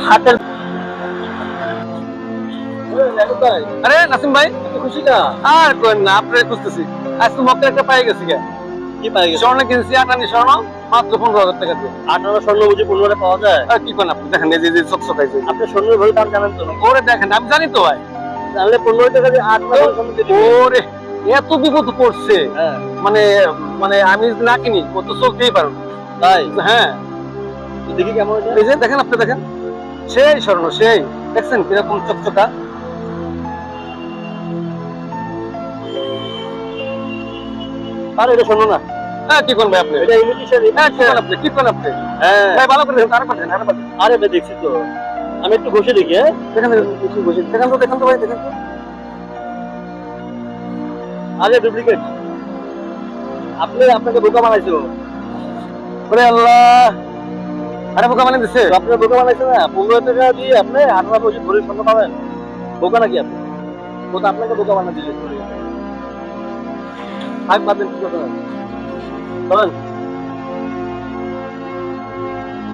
হাতের আরে নাসিম ভাই, খুশি না? আর কোন না, আপনারে খুঁজতেছি। আজ তো মক্কা একটা পাই গেছি গে। কি পাই গেছে? স্বর্ণ কিনছি, আটানি স্বর্ণ, মাত্র 15,000 টাকা দিয়ে। 18 স্বর্ণ বুঝি 15 পাওয়া যায়? আর কি কোন আপনি দেখেন, এই যে চকচকাইছে। আপনি স্বর্ণের ভরি দাম জানেন তো? ওরে দেখেন, আমি জানি তো ভাই। জানলে 15 টাকা দিয়ে 8 মাস স্বর্ণ দিতে ওরে এত বিপদ পড়ছে, হ্যাঁ মানে মানে আমি যদি না কিনি ও তো চলতেই পারো। তাই হ্যাঁ, তো দেখি কেমন এটা। এই যে দেখেন, আপনি দেখেন, সেই স্বর্ণ, সেই দেখছেন কিরকম চকচকা। আর এটা স্বর্ণ না, হ্যাঁ, কি কোন ভাই আপনি? এটা ইমিটেশন। হ্যাঁ, কি কোন আপনি? কি কোন আপনি? হ্যাঁ ভাই ভালো করে দেখেন, আরে পাঠেন, আরে পাঠেন। আরে ভাই দেখছি তো, আমি একটু বসে দেখি। হ্যাঁ দেখেন, একটু বসে দেখেন তো, দেখেন তো ভাই, দেখেন তো। আরে ডুপ্লিকেট। আপনাকে বোকা বানাইছো। ওরে আল্লাহ, আরে বোকা বানিয়ে দিছে। আপনার বোকা বানাইছে না, 15 টাকা দিয়ে আপনি 18 বছর ভরি স্বর্ণ পাবেন? বোকা নাকি আপনি? ও তো আপনাকে বোকা বানিয়ে দিয়েছে। থাক বাদ দেন, কি কথা না। চলেন।